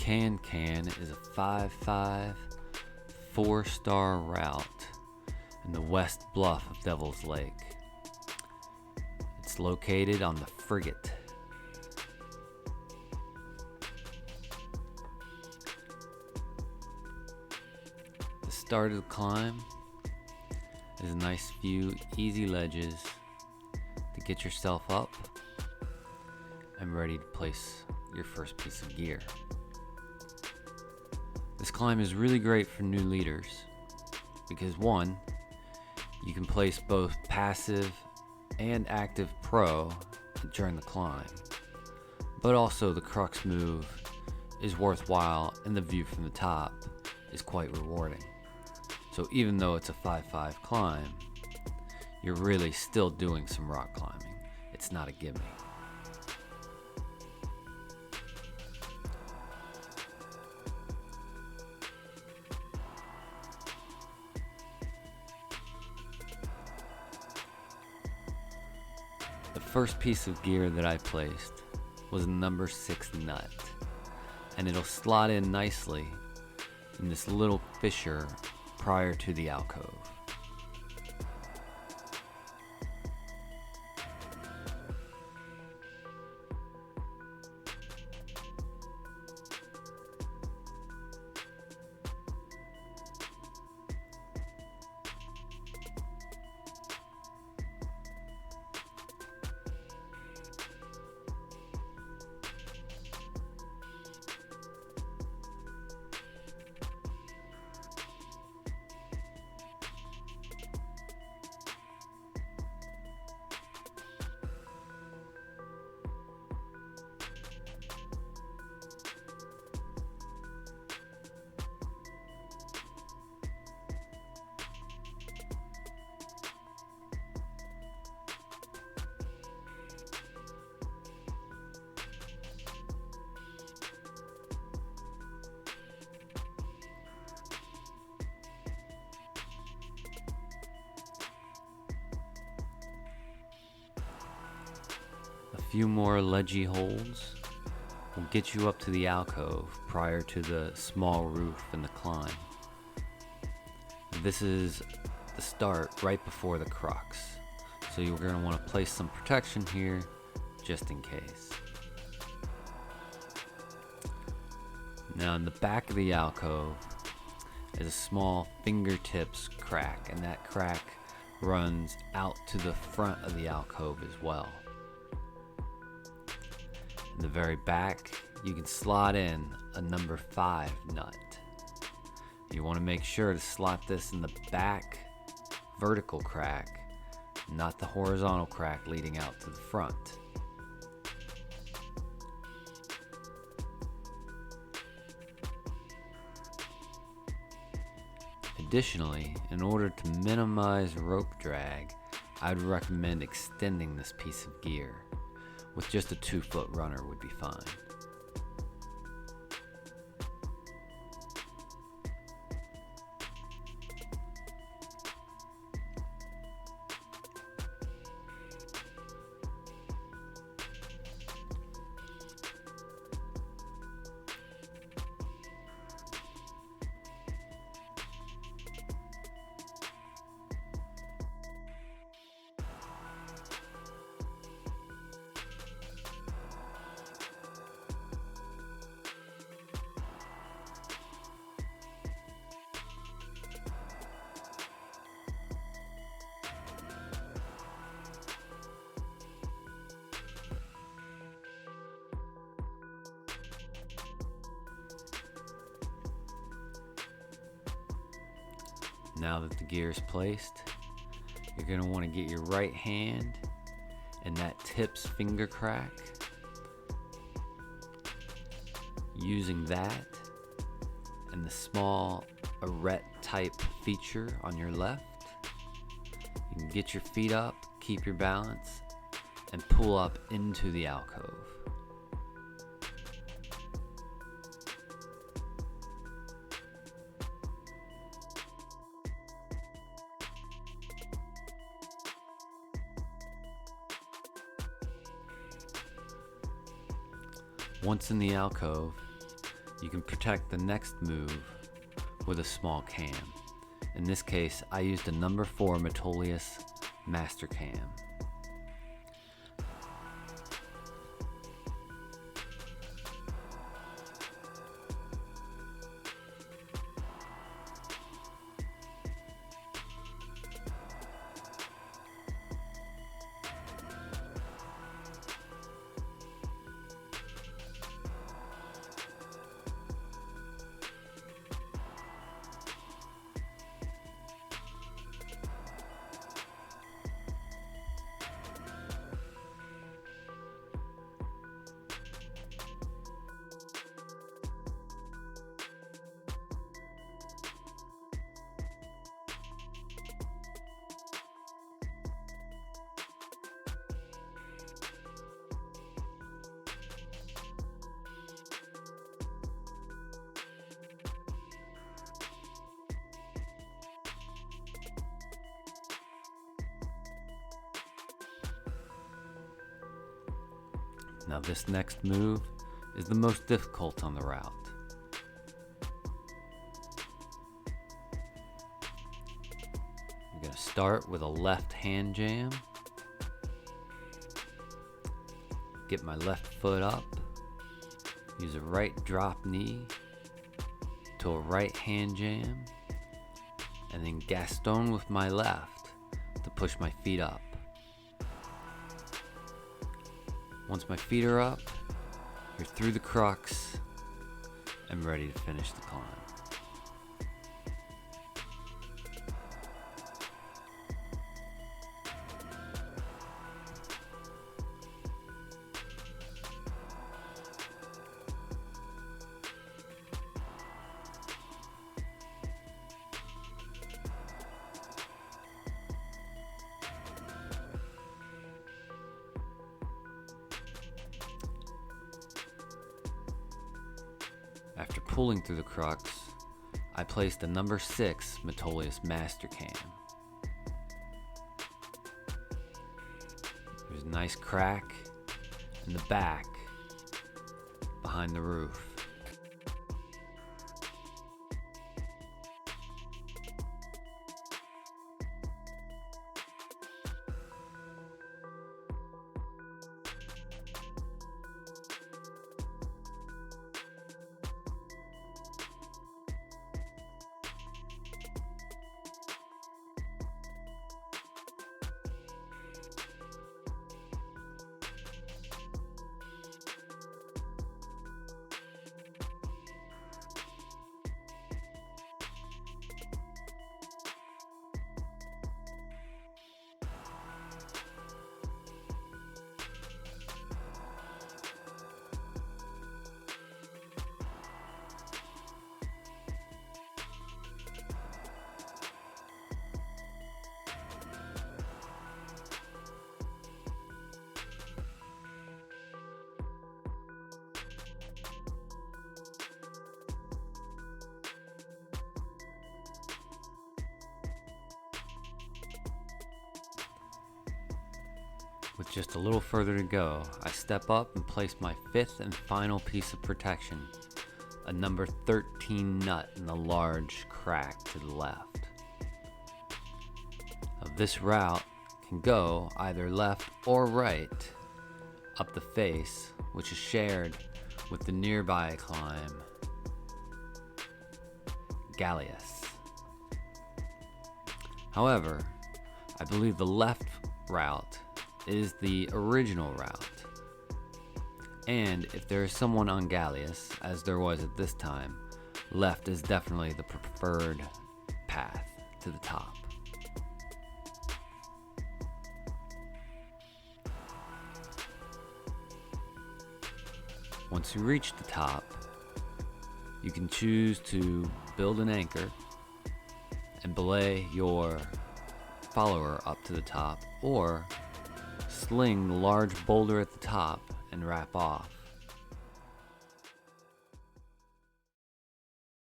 Can is a 5-5, 4-star route in the west bluff of Devil's Lake. It's located on the Frigate. The start of the climb is a nice few easy ledges to get yourself up and ready to place your first piece of gear. This climb is really great for new leaders because one, you can place both passive and active pro during the climb, but also the crux move is worthwhile and the view from the top is quite rewarding. So even though it's a 5-5 climb, you're really still doing some rock climbing. It's not a gimme. The first piece of gear that I placed was a number 6 nut, and it'll slot in nicely in this little fissure prior to the alcove. A few more ledgy holds will get you up to the alcove prior to the small roof and the climb. This is the start right before the crux, so you're going to want to place some protection here just in case. Now in the back of the alcove is a small fingertips crack, and that crack runs out to the front of the alcove as well. In the very back, you can slot in a number 5 nut. You want to make sure to slot this in the back vertical crack, not the horizontal crack leading out to the front. Additionally, in order to minimize rope drag, I'd recommend extending this piece of gear. With just a 2-foot runner would be fine. Now that the gear is placed, you're going to want to get your right hand in that tips finger crack. Using that and the small arete type feature on your left, you can get your feet up, keep your balance, and pull up into the alcove. Once in the alcove, You can protect the next move with a small cam. In this case, I used a number 4 Metolius Master Cam. Now this next move is the most difficult on the route. I'm going to start with a left hand jam. Get my left foot up. Use a right drop knee to a right hand jam. And then Gaston with my left to push my feet up. Once my feet are up, you're through the crux and ready to finish the climb. After pulling through the crux, I placed a number 6 Metolius Master Cam. There's a nice crack in the back behind the roof. With just a little further to go, I step up and place my 5th and final piece of protection, a number 13 nut in the large crack to the left. Now, this route can go either left or right up the face, which is shared with the nearby climb, Gallius. However, I believe the left route is the original route, and if there is someone on Gallius, as there was at this time, left is definitely the preferred path to the top. Once you reach the top, you can choose to build an anchor and belay your follower up to the top, or sling the large boulder at the top and wrap off.